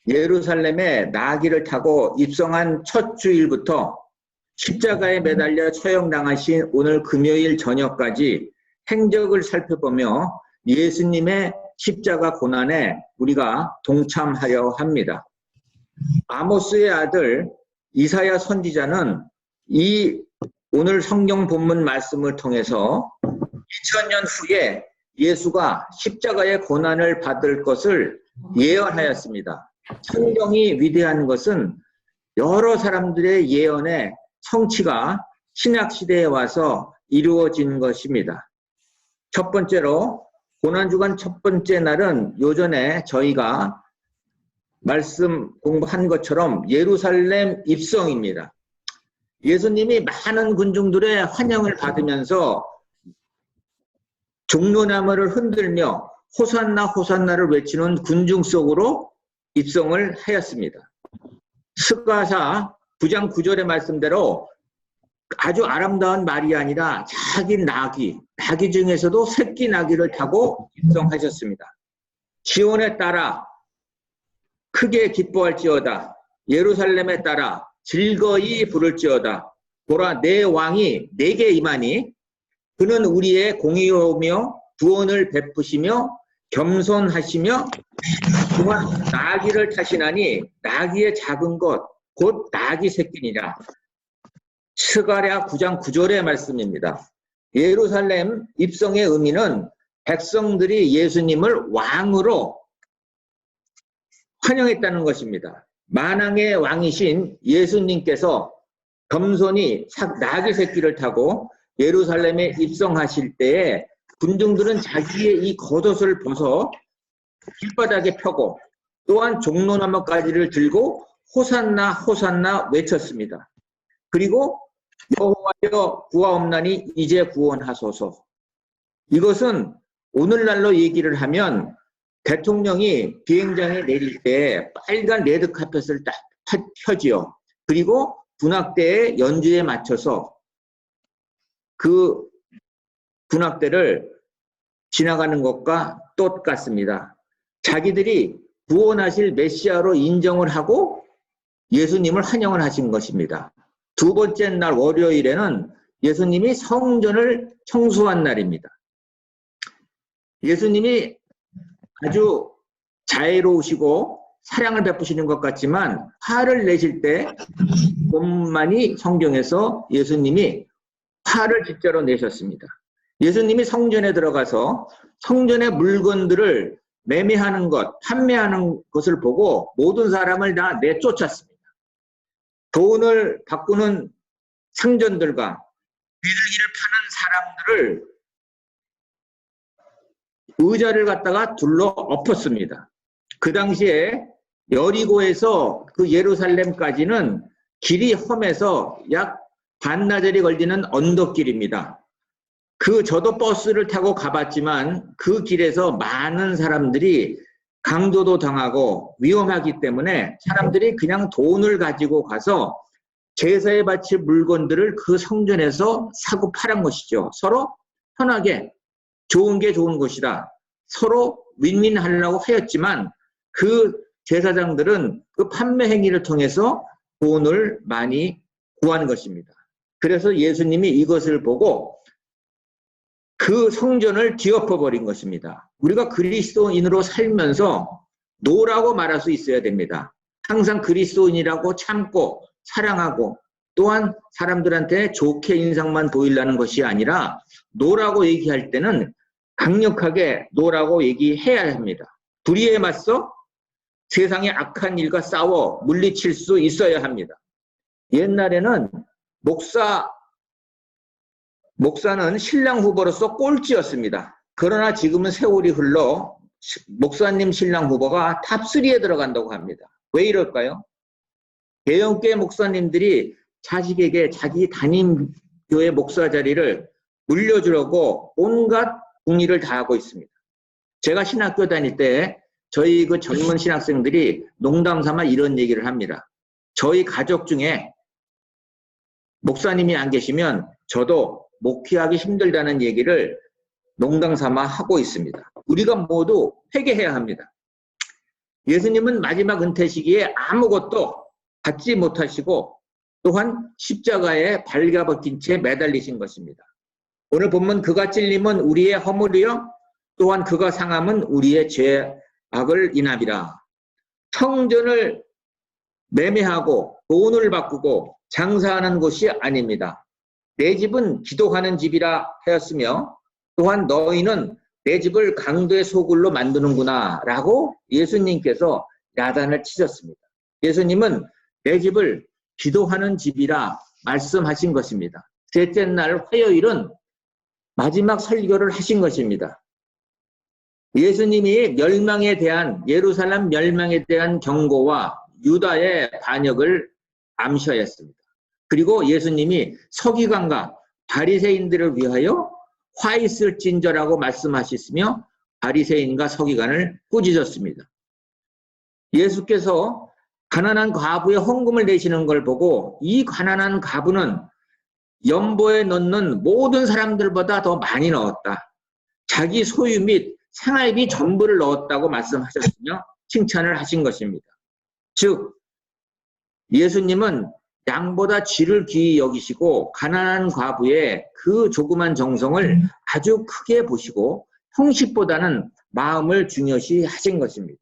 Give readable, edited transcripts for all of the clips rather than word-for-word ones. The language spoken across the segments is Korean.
예루살렘에 나귀를 타고 입성한 첫 주일부터 십자가에 매달려 처형당하신 오늘 금요일 저녁까지 행적을 살펴보며 예수님의 십자가 고난에 우리가 동참하려 합니다. 아모스의 아들 이사야 선지자는 이 오늘 성경 본문 말씀을 통해서 2000년 후에 예수가 십자가의 고난을 받을 것을 예언하였습니다. 성경이 위대한 것은 여러 사람들의 예언의 성취가 신약시대에 와서 이루어진 것입니다. 첫 번째로 고난주간 첫 번째 날은 요전에 저희가 말씀 공부한 것처럼 예루살렘 입성입니다. 예수님이 많은 군중들의 환영을 받으면서 종려나무를 흔들며 호산나 호산나를 외치는 군중 속으로 입성을 하였습니다. 스가랴 9장 9절의 말씀대로 아주 아름다운 말이 아니라 자기 나귀 중에서도 새끼 나귀를 타고 입성하셨습니다. 시온에 따라 크게 기뻐할지어다. 예루살렘에 따라 즐거이 부를지어다. 보라, 내 왕이 내게 임하니 그는 우리의 공의로우며 구원을 베푸시며 겸손하시며 또한 나귀를 타시나니 나귀의 작은 것 곧 나귀 새끼니라. 스가랴 9장 9절의 말씀입니다. 예루살렘 입성의 의미는 백성들이 예수님을 왕으로 환영했다는 것입니다. 만왕의 왕이신 예수님께서 겸손히 나귀 새끼를 타고 예루살렘에 입성하실 때에 군중들은 자기의 이 겉옷을 벗어 길바닥에 펴고 또한 종로나무가지를 들고 호산나 호산나 외쳤습니다. 그리고 여호와여 구하옵나니 이제 구원하소서. 이것은 오늘날로 얘기를 하면 대통령이 비행장에 내릴 때 빨간 레드카펫을 딱 펴지요. 그리고 군악대의 연주에 맞춰서 그 군악대를 지나가는 것과 똑같습니다. 자기들이 구원하실 메시아로 인정을 하고 예수님을 환영을 하신 것입니다. 두 번째 날 월요일에는 예수님이 성전을 청소한 날입니다. 예수님이 아주 자애로우시고 사랑을 베푸시는 것 같지만 화를 내실 때 본만이 성경에서 예수님이 화를 진짜로 내셨습니다. 예수님이 성전에 들어가서 성전의 물건들을 매매하는 것, 판매하는 것을 보고 모든 사람을 다 내쫓았습니다. 돈을 바꾸는 상전들과 비둘기를 파는 사람들을 의자를 갖다가 둘러 엎었습니다. 그 당시에 여리고에서 그 예루살렘까지는 길이 험해서 약 반나절이 걸리는 언덕길입니다. 저도 버스를 타고 가봤지만 그 길에서 많은 사람들이 강도도 당하고 위험하기 때문에 사람들이 그냥 돈을 가지고 가서 제사에 바칠 물건들을 그 성전에서 사고 파란 것이죠. 서로 편하게 좋은 게 좋은 것이다. 서로 윈윈하려고 하였지만 그 제사장들은 그 판매 행위를 통해서 돈을 많이 구한 것입니다. 그래서 예수님이 이것을 보고 그 성전을 뒤엎어버린 것입니다. 우리가 그리스도인으로 살면서 노라고 말할 수 있어야 됩니다. 항상 그리스도인이라고 참고 사랑하고 또한 사람들한테 좋게 인상만 보이려는 것이 아니라 노라고 얘기할 때는 강력하게 노라고 얘기해야 합니다. 불의에 맞서 세상의 악한 일과 싸워 물리칠 수 있어야 합니다. 옛날에는 목사는 신랑 후보로서 꼴찌였습니다. 그러나 지금은 세월이 흘러 목사님 신랑 후보가 탑3에 들어간다고 합니다. 왜 이럴까요? 대형교회 목사님들이 자식에게 자기 담임 교회 목사 자리를 물려주려고 온갖 궁리를 다 하고 있습니다. 제가 신학교 다닐 때 저희 그 젊은 신학생들이 농담 삼아 이런 얘기를 합니다. 저희 가족 중에 목사님이 안 계시면 저도 목회하기 힘들다는 얘기를 농담 삼아 하고 있습니다. 우리가 모두 회개해야 합니다. 예수님은 마지막 은퇴 시기에 아무것도 받지 못하시고 또한 십자가에 발가벗긴 채 매달리신 것입니다. 오늘 본문 그가 찔림은 우리의 허물이요 또한 그가 상함은 우리의 죄악을 인함이라. 성전을 매매하고 돈을 바꾸고 장사하는 곳이 아닙니다. 내 집은 기도하는 집이라 하였으며 또한 너희는 내 집을 강도의 소굴로 만드는구나 라고 예수님께서 야단을 치셨습니다. 예수님은 내 집을 기도하는 집이라 말씀하신 것입니다. 셋째 날 화요일은 마지막 설교를 하신 것입니다. 예수님이 예루살렘 멸망에 대한 경고와 유다의 반역을 암시하였습니다. 그리고 예수님이 서기관과 바리새인들을 위하여 화 있을진저라고 말씀하셨으며 바리새인과 서기관을 꾸짖었습니다. 예수께서 가난한 과부의 헌금을 내시는 걸 보고 이 가난한 과부는 연보에 넣는 모든 사람들보다 더 많이 넣었다. 자기 소유 및 생활비 전부를 넣었다고 말씀하셨으며 칭찬을 하신 것입니다. 즉 예수님은 양보다 쥐를 귀히 여기시고 가난한 과부의 그 조그만 정성을 아주 크게 보시고 형식보다는 마음을 중요시 하신 것입니다.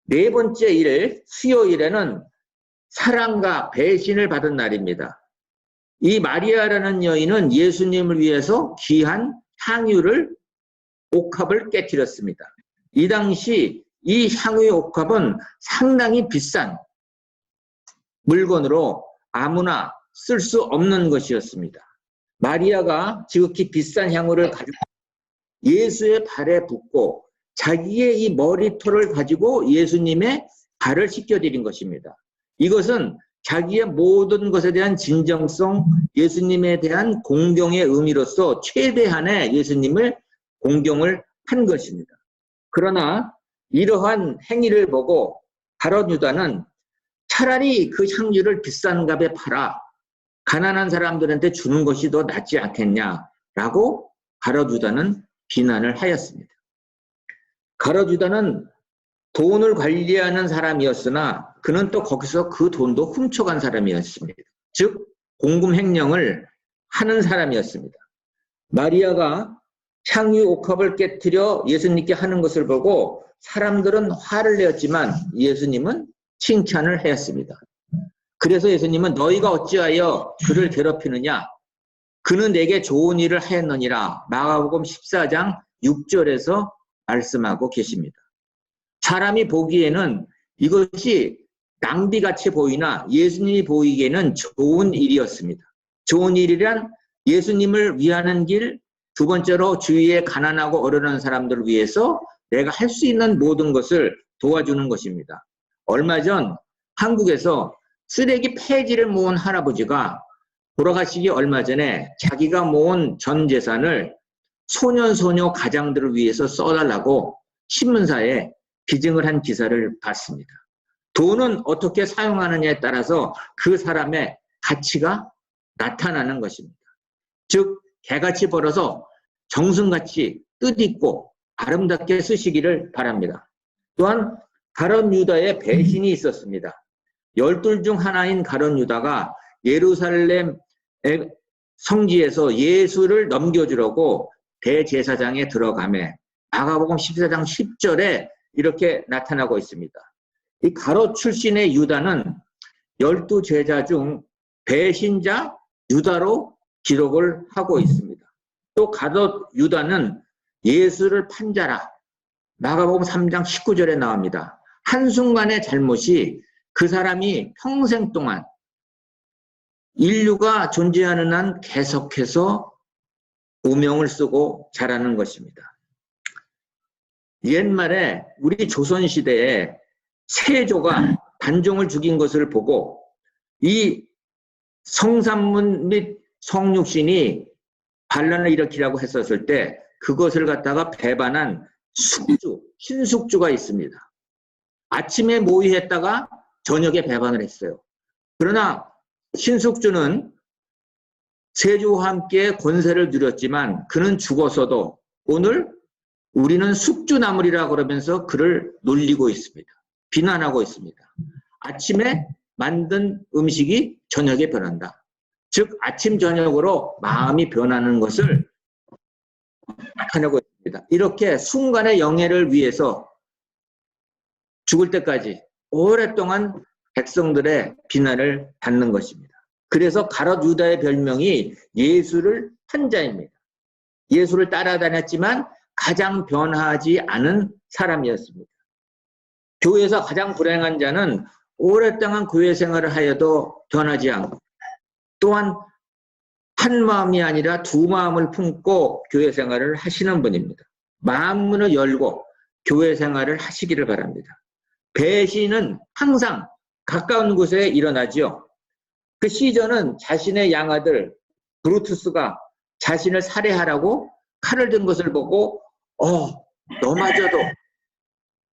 네 번째 일, 수요일에는 사랑과 배신을 받은 날입니다. 이 마리아라는 여인은 예수님을 위해서 귀한 향유를 옥합을 깨뜨렸습니다. 이 당시 이 향유의 옥합은 상당히 비싼 물건으로 아무나 쓸 수 없는 것이었습니다. 마리아가 지극히 비싼 향유를 가지고 예수의 발에 붓고 자기의 이 머리털을 가지고 예수님의 발을 씻겨드린 것입니다. 이것은 자기의 모든 것에 대한 진정성, 예수님에 대한 공경의 의미로서 최대한의 예수님을 공경을 한 것입니다. 그러나 이러한 행위를 보고 가룟 유다는 차라리 그 향유를 비싼 값에 팔아 가난한 사람들한테 주는 것이 더 낫지 않겠냐라고 가룟 유다는 비난을 하였습니다. 가룟 유다는 돈을 관리하는 사람이었으나 그는 또 거기서 그 돈도 훔쳐간 사람이었습니다. 즉 공금 횡령을 하는 사람이었습니다. 마리아가 향유 옥합을 깨뜨려 예수님께 하는 것을 보고 사람들은 화를 내었지만 예수님은 칭찬을 하였습니다. 그래서 예수님은 너희가 어찌하여 그를 괴롭히느냐? 그는 내게 좋은 일을 하였느니라. 마가복음 14장 6절에서 말씀하고 계십니다. 사람이 보기에는 이것이 낭비같이 보이나 예수님이 보이기에는 좋은 일이었습니다. 좋은 일이란 예수님을 위하는 길, 두 번째로 주위에 가난하고 어려운 사람들을 위해서 내가 할 수 있는 모든 것을 도와주는 것입니다. 얼마 전 한국에서 쓰레기 폐지를 모은 할아버지가 돌아가시기 얼마 전에 자기가 모은 전 재산을 소년소녀 가장들을 위해서 써달라고 신문사에 기증을 한 기사를 봤습니다. 돈은 어떻게 사용하느냐에 따라서 그 사람의 가치가 나타나는 것입니다. 즉 개같이 벌어서 정승같이 뜻있고 아름답게 쓰시기를 바랍니다. 또한 가룟 유다의 배신이 있었습니다. 12 중 하나인 가룟 유다가 예루살렘 성지에서 예수를 넘겨주려고 대제사장에 들어가매 마가복음 14장 10절에 이렇게 나타나고 있습니다. 이 가롯 출신의 유다는 12제자 중 배신자 유다로 기록을 하고 있습니다. 또 가롯 유다는 예수를 판 자라. 마가복음 3장 19절에 나옵니다. 한순간의 잘못이 그 사람이 평생 동안 인류가 존재하는 한 계속해서 오명을 쓰고 자라는 것입니다. 옛말에 우리 조선시대에 세조가 단종을 죽인 것을 보고 이 성산문 및 성육신이 반란을 일으키라고 했었을 때 그것을 갖다가 배반한 숙주, 신숙주가 있습니다. 아침에 모의했다가 저녁에 배반을 했어요. 그러나 신숙주는 세조와 함께 권세를 누렸지만 그는 죽어서도 오늘 우리는 숙주나물이라 그러면서 그를 놀리고 있습니다. 비난하고 있습니다. 아침에 만든 음식이 저녁에 변한다. 즉 아침 저녁으로 마음이 변하는 것을 나타내고 있습니다. 이렇게 순간의 영예를 위해서 죽을 때까지 오랫동안 백성들의 비난을 받는 것입니다. 그래서 가롯 유다의 별명이 예수를 환자입니다. 예수를 따라다녔지만 가장 변하지 않은 사람이었습니다. 교회에서 가장 불행한 자는 오랫동안 교회 생활을 하여도 변하지 않고 또한 한 마음이 아니라 두 마음을 품고 교회 생활을 하시는 분입니다. 마음문을 열고 교회 생활을 하시기를 바랍니다. 배신은 항상 가까운 곳에 일어나죠. 그 시저는 자신의 양아들 브루투스가 자신을 살해하라고 칼을 든 것을 보고 너마저도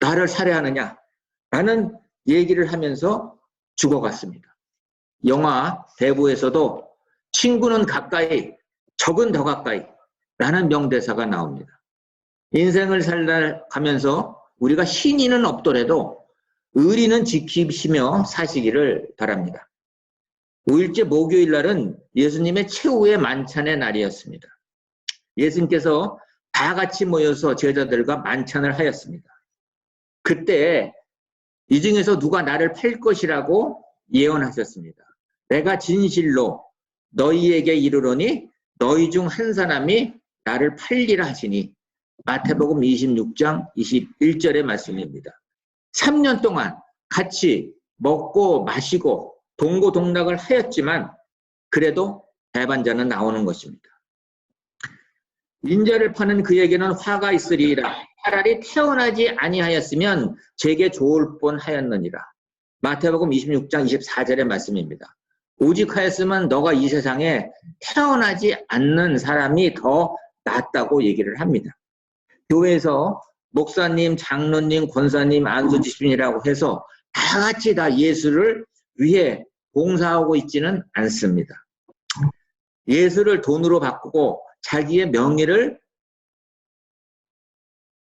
나를 살해하느냐 라는 얘기를 하면서 죽어갔습니다. 영화 대부에서도 친구는 가까이 적은 더 가까이 라는 명대사가 나옵니다. 인생을 살아가면서 우리가 신의는 없더라도 의리는 지키시며 사시기를 바랍니다. 5일째 목요일 날은 예수님의 최후의 만찬의 날이었습니다. 예수님께서 다 같이 모여서 제자들과 만찬을 하였습니다. 그때 이 중에서 누가 나를 팔 것이라고 예언하셨습니다. 내가 진실로 너희에게 이르노니 너희 중 한 사람이 나를 팔리라 하시니 마태복음 26장 21절의 말씀입니다. 3년 동안 같이 먹고 마시고 동고동락을 하였지만 그래도 배반자는 나오는 것입니다. 인자를 파는 그에게는 화가 있으리라. 차라리 태어나지 아니하였으면 제게 좋을 뻔하였느니라. 마태복음 26장 24절의 말씀입니다. 오직 하였으면 너가 이 세상에 태어나지 않는 사람이 더 낫다고 얘기를 합니다. 교회에서 목사님, 장로님, 권사님, 안수집신이라고 해서 다 같이 다 예수를 위해 봉사하고 있지는 않습니다. 예수를 돈으로 바꾸고 자기의 명예를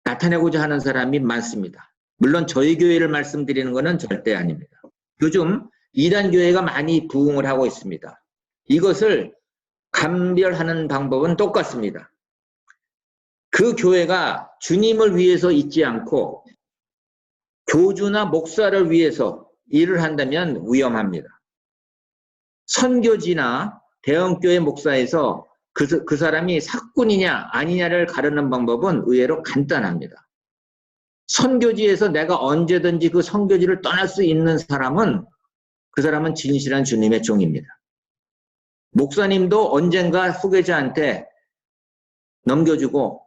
나타내고자 하는 사람이 많습니다. 물론 저희 교회를 말씀드리는 것은 절대 아닙니다. 요즘 이단 교회가 많이 부흥을 하고 있습니다. 이것을 감별하는 방법은 똑같습니다. 그 교회가 주님을 위해서 있지 않고 교주나 목사를 위해서 일을 한다면 위험합니다. 선교지나 대형교회 목사에서 그 사람이 사꾼이냐 아니냐를 가르는 방법은 의외로 간단합니다. 선교지에서 내가 언제든지 그 선교지를 떠날 수 있는 사람은 그 사람은 진실한 주님의 종입니다. 목사님도 언젠가 후계자한테 넘겨주고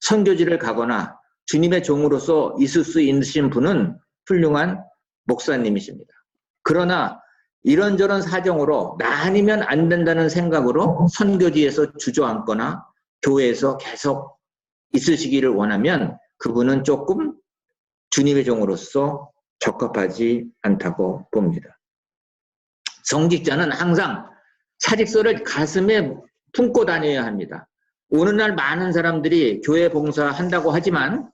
선교지를 가거나 주님의 종으로서 있을 수 있으신 분은 훌륭한 목사님이십니다. 그러나 이런저런 사정으로 나 아니면 안 된다는 생각으로 선교지에서 주저앉거나 교회에서 계속 있으시기를 원하면 그분은 조금 주님의 종으로서 적합하지 않다고 봅니다. 성직자는 항상 사직서를 가슴에 품고 다녀야 합니다. 오늘날 많은 사람들이 교회 봉사한다고 하지만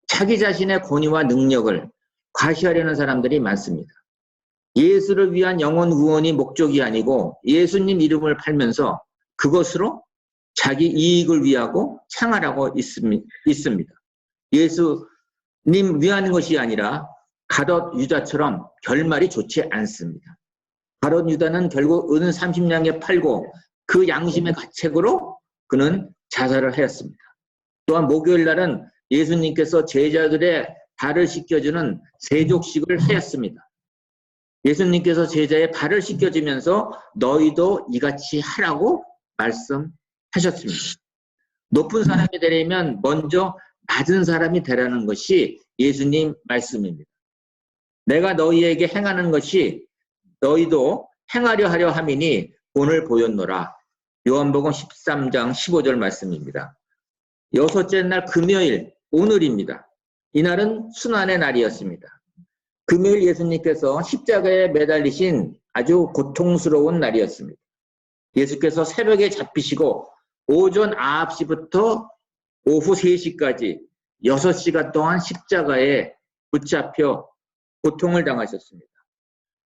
자기 자신의 권위와 능력을 과시하려는 사람들이 많습니다. 예수를 위한 영혼 구원이 목적이 아니고 예수님 이름을 팔면서 그것으로 자기 이익을 위하고 생활하고 있습니다. 예수님 위한 것이 아니라 가롯 유다처럼 결말이 좋지 않습니다. 가롯 유다는 결국 은 30냥에 팔고 그 양심의 가책으로 그는 자살을 하였습니다. 또한 목요일 날은 예수님께서 제자들의 발을 씻겨주는 세족식을 하였습니다. 예수님께서 제자의 발을 씻겨주면서 너희도 이같이 하라고 말씀하셨습니다. 높은 사람이 되려면 먼저 낮은 사람이 되라는 것이 예수님 말씀입니다. 내가 너희에게 행하는 것이 너희도 행하려 하려 함이니 본을 보였노라. 요한복음 13장 15절 말씀입니다. 여섯째 날 금요일 오늘입니다. 이날은 순환의 날이었습니다. 금요일 예수님께서 십자가에 매달리신 아주 고통스러운 날이었습니다. 예수께서 새벽에 잡히시고 오전 9시부터 오후 3시까지 6시간 동안 십자가에 붙잡혀 고통을 당하셨습니다.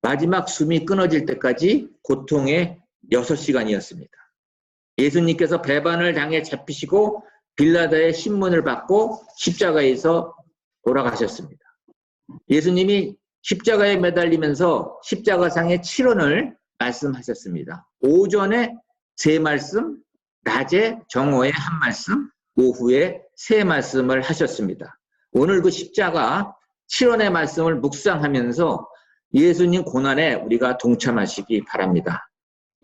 마지막 숨이 끊어질 때까지 고통의 6시간이었습니다. 예수님께서 배반을 당해 잡히시고 빌라도의 신문을 받고 십자가에서 돌아가셨습니다. 예수님이 십자가에 매달리면서 십자가상의 7원을 말씀하셨습니다. 오전에 3말씀, 낮에 정오에 1말씀, 오후에 3말씀을 하셨습니다. 오늘 그 십자가 7원의 말씀을 묵상하면서 예수님 고난에 우리가 동참하시기 바랍니다.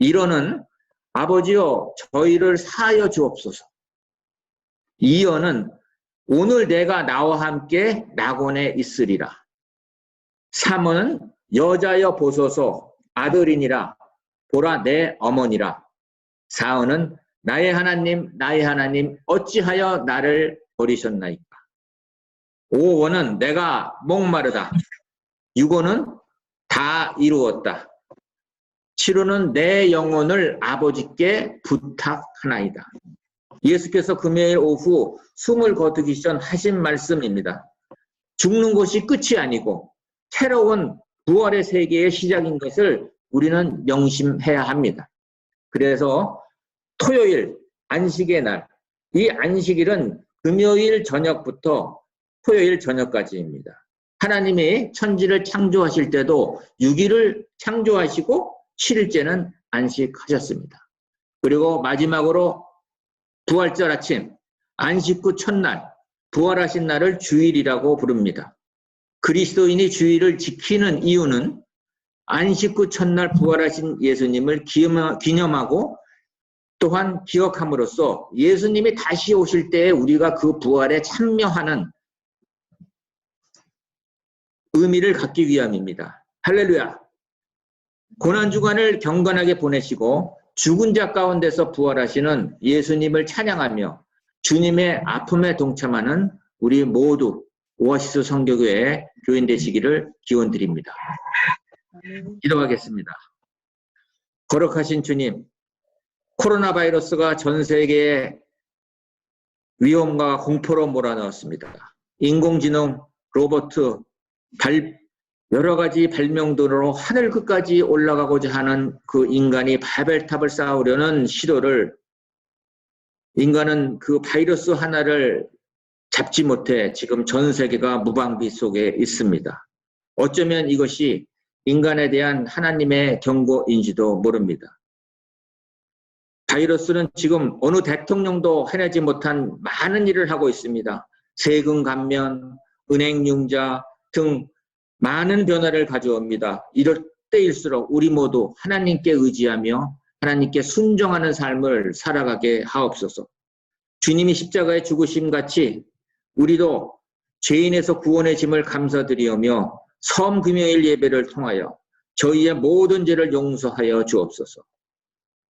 1원은 아버지여 저희를 사하여 주옵소서. 2원은 오늘 내가 나와 함께 낙원에 있으리라. 3원은 여자여 보소서 아들이니라 보라 내 어머니라. 4원은 나의 하나님 어찌하여 나를 버리셨나이까. 5원은 내가 목마르다. 6원은 다 이루었다. 7호는 내 영혼을 아버지께 부탁하나이다. 예수께서 금요일 오후 숨을 거두기 전 하신 말씀입니다. 죽는 것이 끝이 아니고 새로운 부활의 세계의 시작인 것을 우리는 명심해야 합니다. 그래서 토요일 안식의 날, 이 안식일은 금요일 저녁부터 토요일 저녁까지입니다. 하나님이 천지를 창조하실 때도 6일을 창조하시고 7일째는 안식하셨습니다. 그리고 마지막으로 부활절 아침, 안식 후 첫날, 부활하신 날을 주일이라고 부릅니다. 그리스도인이 주일을 지키는 이유는 안식 후 첫날 부활하신 예수님을 기념하고 또한 기억함으로써 예수님이 다시 오실 때에 우리가 그 부활에 참여하는 의미를 갖기 위함입니다. 할렐루야. 고난주간을 경건하게 보내시고 죽은 자 가운데서 부활하시는 예수님을 찬양하며 주님의 아픔에 동참하는 우리 모두 오아시스 선교교회 교인 되시기를 기원드립니다. 기도하겠습니다. 거룩하신 주님, 코로나 바이러스가 전 세계에 위험과 공포로 몰아넣었습니다. 인공지능, 로봇, 여러 가지 발명들로 하늘 끝까지 올라가고자 하는 그 인간이 바벨탑을 쌓으려는 시도를 인간은 그 바이러스 하나를 잡지 못해 지금 전 세계가 무방비 속에 있습니다. 어쩌면 이것이 인간에 대한 하나님의 경고인지도 모릅니다. 바이러스는 지금 어느 대통령도 해내지 못한 많은 일을 하고 있습니다. 세금 감면, 은행 융자 등 많은 변화를 가져옵니다. 이럴 때일수록 우리 모두 하나님께 의지하며 하나님께 순종하는 삶을 살아가게 하옵소서. 주님이 십자가에 죽으심 같이 우리도 죄인에서 구원의 짐을 감사드리오며 섬금요일 예배를 통하여 저희의 모든 죄를 용서하여 주옵소서.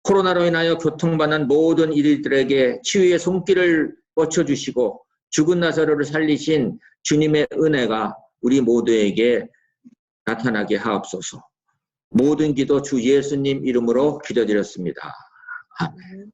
코로나로 인하여 고통받는 모든 이들에게 치유의 손길을 뻗쳐주시고 죽은 나사로를 살리신 주님의 은혜가 우리 모두에게 나타나게 하옵소서. 모든 기도 주 예수님 이름으로 기도드렸습니다. 아멘.